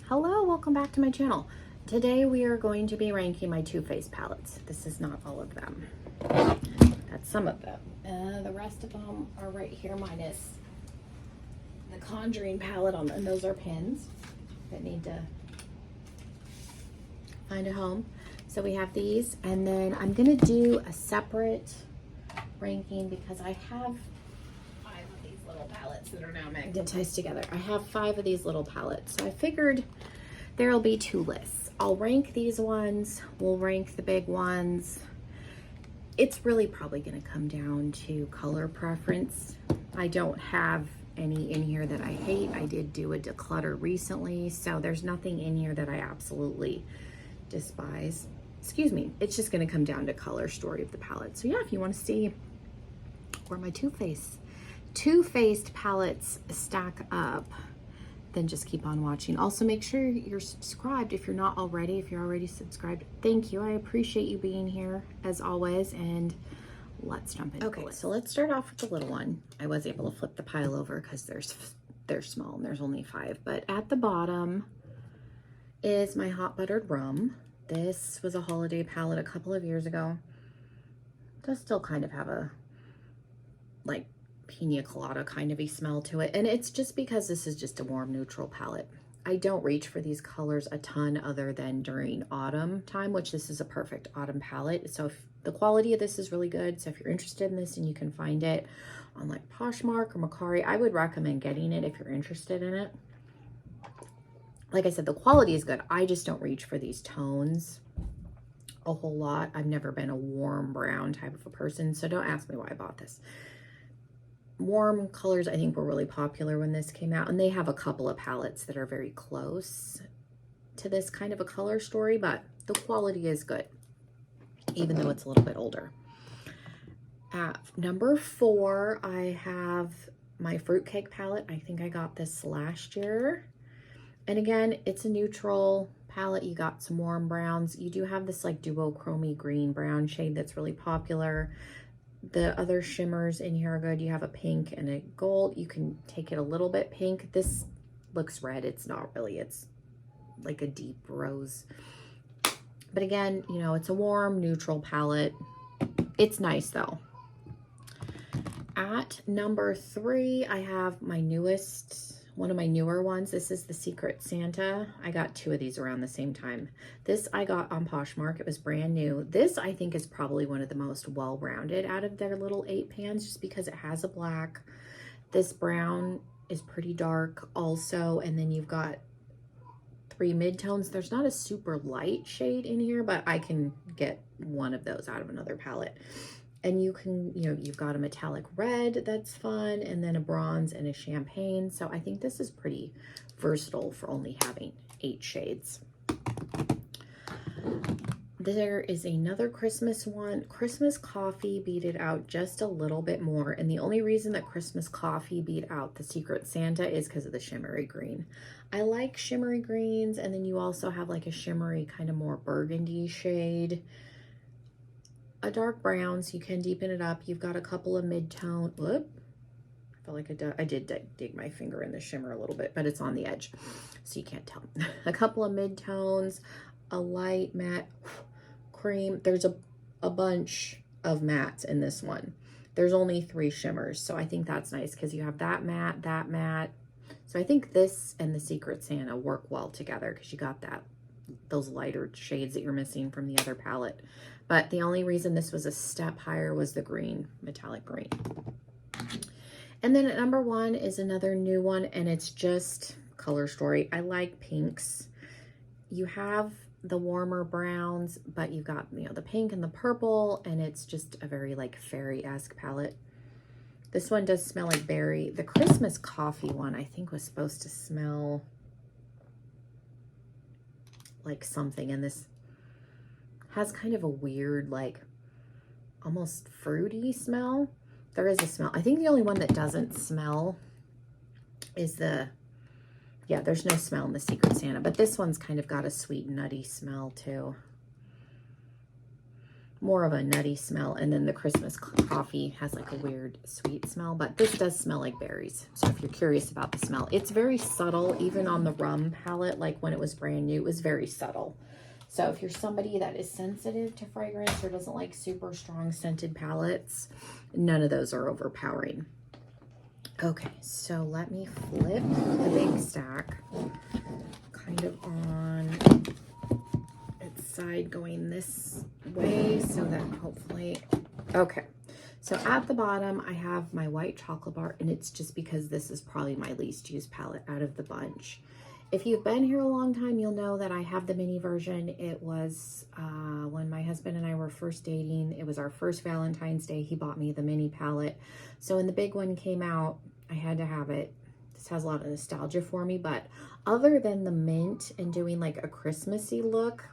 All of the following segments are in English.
Hello, welcome back to my channel. Today we are going to be ranking my Too Faced palettes. This is not all of them. That's some of them. The rest of them are right here minus the Conjuring palette on them. And those are pins that need to find a home. So we have these, and then I'm gonna do a separate ranking because I have 5 of these little palettes that are now magnetized together. I have 5 of these little palettes, so I figured there'll be 2 lists. I'll rank these ones, we'll rank the big ones. It's really probably gonna come down to color preference. I don't have any in here that I hate. I did do a declutter recently, so there's nothing in here that I absolutely despise. Excuse me, it's just gonna come down to color story of the palette. So yeah, if you wanna see where my Too Faced palettes stack up, then just keep on watching. Also, make sure you're subscribed if you're not already. If you're already subscribed, thank you. I appreciate you being here as always, and let's jump into it. Okay, so let's start off with the little one. I was able to flip the pile over because they're small and there's only 5, but at the bottom is my Hot Buttered Rum. This was a holiday palette a couple of years ago. Does still kind of have a like pina colada kind of a smell to it, and it's just because this is just a warm neutral palette. I don't reach for these colors a ton other than during autumn time, which this is a perfect autumn palette. So if the quality of this is really good, so if you're interested in this and you can find it on like Poshmark or Mercari, I would recommend getting it if you're interested in it. Like I said, the quality is good. I just don't reach for these tones a whole lot. I've never been a warm brown type of a person, so don't ask me why I bought this. Warm colors I think were really popular when this came out, and they have a couple of palettes that are very close to this kind of a color story, but the quality is good, even though it's a little bit older. At number 4, I have my Fruitcake palette. I think I got this last year. And again, it's a neutral palette. You got some warm browns. You do have this like duochrome green brown shade that's really popular. The other shimmers in here are good. You have a pink and a gold. You can take it a little bit pink. This looks red. It's not really. It's like a deep rose. But again, you know, it's a warm, neutral palette. It's nice though. At number 3, I have my newest, one of my newer ones. This is the Secret Santa. I got 2 of these around the same time. This I got on Poshmark. It was brand new. This I think is probably one of the most well-rounded out of their little 8 pans, just because it has a black. This brown is pretty dark also, and then you've got 3 midtones. There's not a super light shade in here, but I can get one of those out of another palette. And you can, you know, you've got a metallic red that's fun, and then a bronze and a champagne. So I think this is pretty versatile for only having 8 shades. There is another Christmas one. Christmas Coffee beat it out just a little bit more. And the only reason that Christmas Coffee beat out the Secret Santa is because of the shimmery green. I like shimmery greens, and then you also have like a shimmery kind of more burgundy shade. A dark brown, so you can deepen it up. You've got a couple of mid-tone. Whoop. I feel like I did dig my finger in the shimmer a little bit, but it's on the edge, so you can't tell. A couple of mid-tones, a light matte cream. There's a bunch of mattes in this one. There's only 3 shimmers, so I think that's nice because you have that matte, that matte. So I think this and the Secret Santa work well together because you got those lighter shades that you're missing from the other palette. But the only reason this was a step higher was the green, metallic green. And then at number 1 is another new one, and it's just color story. I like pinks. You have the warmer browns, but you've got, you know, the pink and the purple, and it's just a very like fairy-esque palette. This one does smell like berry. The Christmas Coffee one I think was supposed to smell like something, and this has kind of a weird, like almost fruity smell. There is a smell. I think the only one that doesn't smell is there's no smell in the Secret Santa, but this one's kind of got a sweet nutty smell too. more of a nutty smell, and then the Christmas coffee has like a weird sweet smell, but this does smell like berries. So if you're curious about the smell, it's very subtle. Even on the rum palette, like when it was brand new, it was very subtle. So if you're somebody that is sensitive to fragrance or doesn't like super strong scented palettes, none of those are overpowering. Okay, so let me flip the big stack kind of on its side going this way so that hopefully, okay. So at the bottom, I have my white chocolate bar, and it's just because this is probably my least used palette out of the bunch. If you've been here a long time, you'll know that I have the mini version. It was when my husband and I were first dating. It was our first Valentine's Day. He bought me the mini palette. So when the big one came out, I had to have it. This has a lot of nostalgia for me, but other than the mint and doing like a Christmassy look,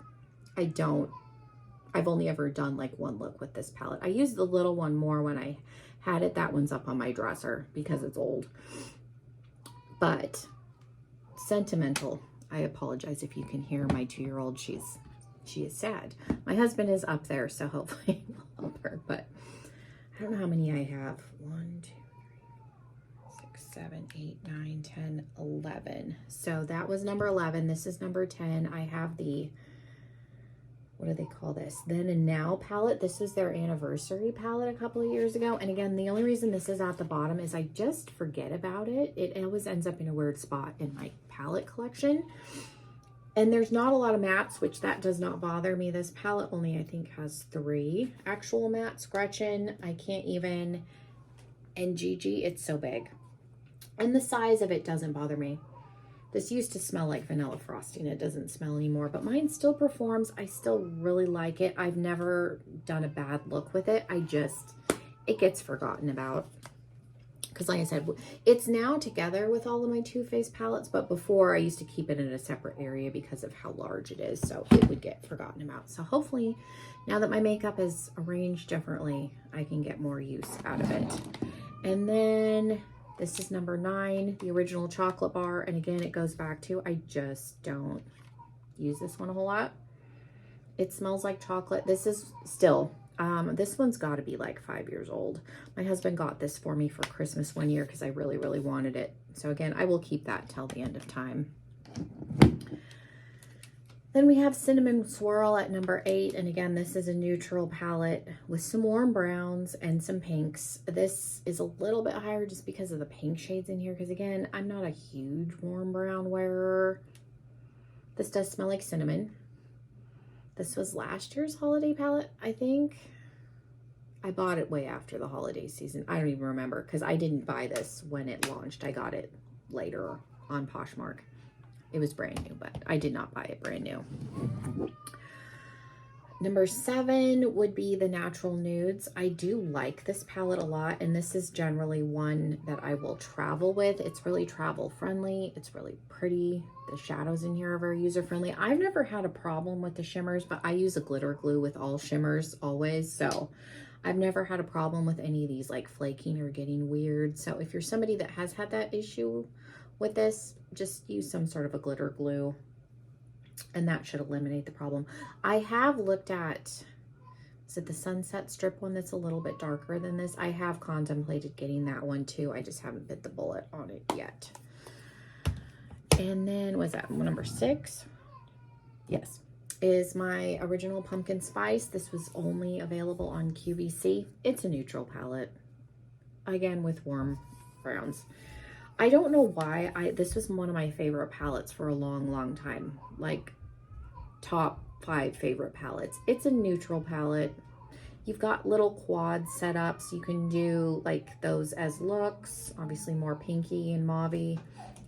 I've only ever done like one look with this palette. I used the little one more when I had it. That one's up on my dresser because it's old. But sentimental. I apologize if you can hear my 2-year-old. She is sad. My husband is up there, so hopefully I'll help her. But I don't know how many I have. 1, 2, 3, 4, 6, 7, 8, 9, 10, 11. So that was number 11. This is number 10. I have the, what do they call this? Then and Now palette. This is their anniversary palette a couple of years ago. And again, the only reason this is at the bottom is I just forget about it. It always ends up in a weird spot in my palette collection. And there's not a lot of mattes, which that does not bother me. This palette only, I think, has 3 actual mattes. Gretchen, I can't even, and Gigi, it's so big. And the size of it doesn't bother me. This used to smell like vanilla frosting. It doesn't smell anymore, but mine still performs. I still really like it. I've never done a bad look with it. It gets forgotten about. Because like I said, it's now together with all of my Too Faced palettes, but before I used to keep it in a separate area because of how large it is, so it would get forgotten about. So hopefully, now that my makeup is arranged differently, I can get more use out of it. And then this is number 9, the original chocolate bar. And again, it goes back to, I just don't use this one a whole lot. It smells like chocolate. This is still, this one's got to be like 5 years old. My husband got this for me for Christmas one year because I really, really wanted it. So again, I will keep that till the end of time. Then we have Cinnamon Swirl at number 8. And again, this is a neutral palette with some warm browns and some pinks. This is a little bit higher just because of the pink shades in here. Because again, I'm not a huge warm brown wearer. This does smell like cinnamon. This was last year's holiday palette, I think. I bought it way after the holiday season. I don't even remember because I didn't buy this when it launched. I got it later on Poshmark. It was brand new, but I did not buy it brand new. Number 7 would be the Natural Nudes. I do like this palette a lot, and this is generally one that I will travel with. It's really travel friendly. It's really pretty. The shadows in here are very user friendly. I've never had a problem with the shimmers, but I use a glitter glue with all shimmers always. So I've never had a problem with any of these like flaking or getting weird. So if you're somebody that has had that issue with this, just use some sort of a glitter glue and that should eliminate the problem. I have looked at, is it the Sunset Strip one that's a little bit darker than this? I have contemplated getting that one too. I just haven't bit the bullet on it yet. And then, was that number 6? Yes, is my original Pumpkin Spice. This was only available on QVC. It's a neutral palette, again with warm browns. I don't know why this was one of my favorite palettes for a long, long time. Like top 5 favorite palettes. It's a neutral palette. You've got little quads set up so you can do like those as looks. Obviously more pinky and mauvey,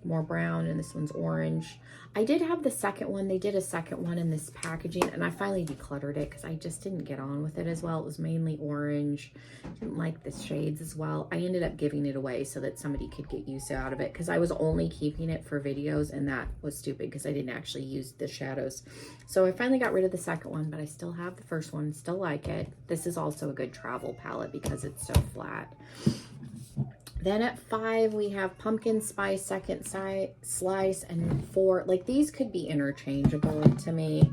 more brown, and this one's orange. I did have the second one. They did a second one in this packaging, and I finally decluttered it because I just didn't get on with it as well. It was mainly orange. Didn't like the shades as well. I ended up giving it away so that somebody could get use out of it because I was only keeping it for videos, and that was stupid because I didn't actually use the shadows. So I finally got rid of the second one, but I still have the first one. Still like it. This is also a good travel palette because it's so flat. Then at 5, we have Pumpkin Spice Second Slice, and 4, like these could be interchangeable to me.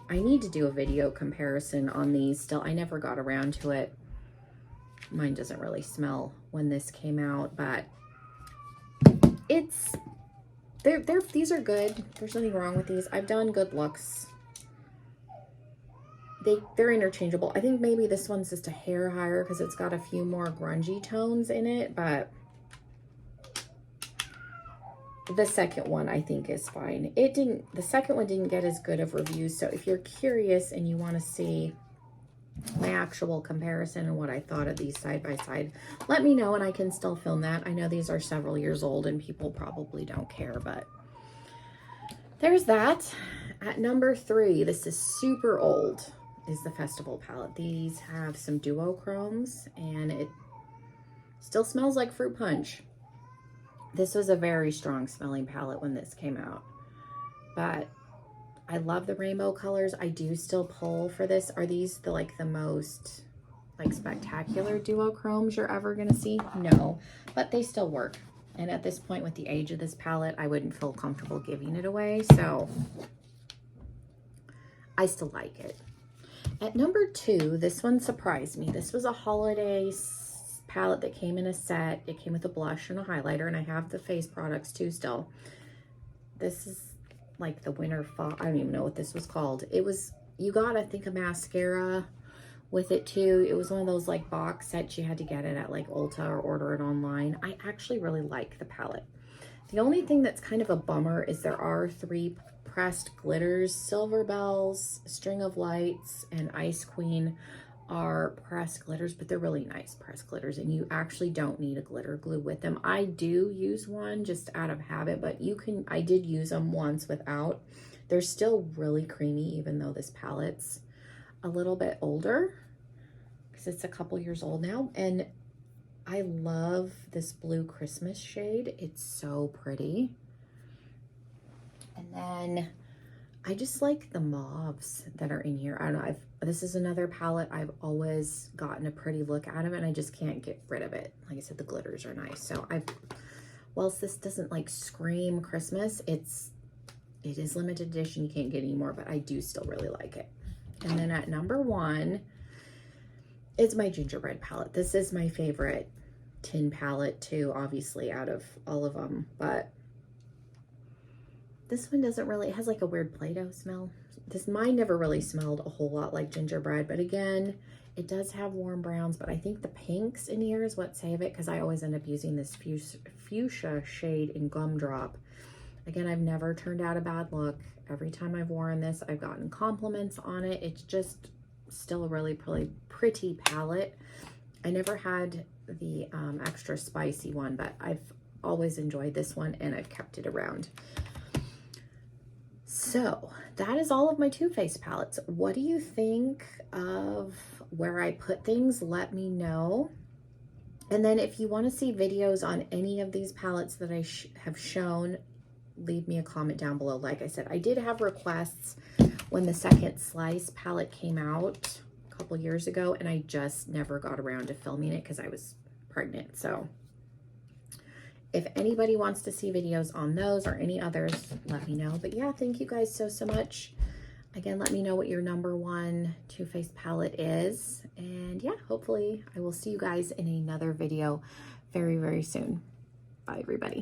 I need to do a video comparison on these still. I never got around to it. Mine doesn't really smell when this came out, but it's, these are good. There's nothing wrong with these. I've done Good Looks. They're interchangeable. I think maybe this one's just a hair higher because it's got a few more grungy tones in it, but the second one I think is fine. The second one didn't get as good of reviews, so if you're curious and you want to see my actual comparison and what I thought of these side by side, let me know and I can still film that. I know these are several years old and people probably don't care, but there's that. At number 3, this is super old, is the Festival palette. These have some duochromes and it still smells like fruit punch. This was a very strong smelling palette when this came out, but I love the rainbow colors. I do still pull for this. Are these the most spectacular duochromes you're ever gonna see? No, but they still work. And at this point with the age of this palette, I wouldn't feel comfortable giving it away. So I still like it. At number 2, this one surprised me. This was a holiday palette that came in a set. It came with a blush and a highlighter, and I have the face products too still. This is like the winter fall. I don't even know what this was called. It was, you got, I think, a mascara with it too. It was one of those like box sets. You had to get it at like Ulta or order it online. I actually really like the palette. The only thing that's kind of a bummer is there are 3 pressed glitters. Silver Bells, String of Lights, and Ice Queen are pressed glitters, but they're really nice pressed glitters, and you actually don't need a glitter glue with them. I do use one just out of habit, but you can, I did use them once without. They're still really creamy, even though this palette's a little bit older because it's a couple years old now. And I love this blue Christmas shade. It's so pretty. And then I just like the mauves that are in here. I don't know, this is another palette I've always gotten a pretty look out of, and I just can't get rid of it. Like I said, the glitters are nice. So whilst this doesn't like scream Christmas, it is limited edition. You can't get any more, but I do still really like it. And then at number 1, it's my gingerbread palette. This is my favorite tin palette too, obviously, out of all of them, but this one doesn't really, it has like a weird Play-Doh smell. Mine never really smelled a whole lot like gingerbread, but again, it does have warm browns, but I think the pinks in here is what save it, because I always end up using this fuchsia shade in Gumdrop. Again, I've never turned out a bad look. Every time I've worn this, I've gotten compliments on it. It's just still a really pretty palette. I never had the extra spicy one, but I've always enjoyed this one and I've kept it around. So that is all of my Too Faced palettes. What do you think of where I put things? Let me know. And then if you want to see videos on any of these palettes that I have shown, leave me a comment down below. Like I said, I did have requests when the second Slice palette came out a couple years ago, and I just never got around to filming it because I was pregnant. So if anybody wants to see videos on those or any others, let me know. But yeah, thank you guys so much. Again, let me know what your number 1 Too Faced palette is. And yeah, hopefully I will see you guys in another video very, very soon. Bye, everybody.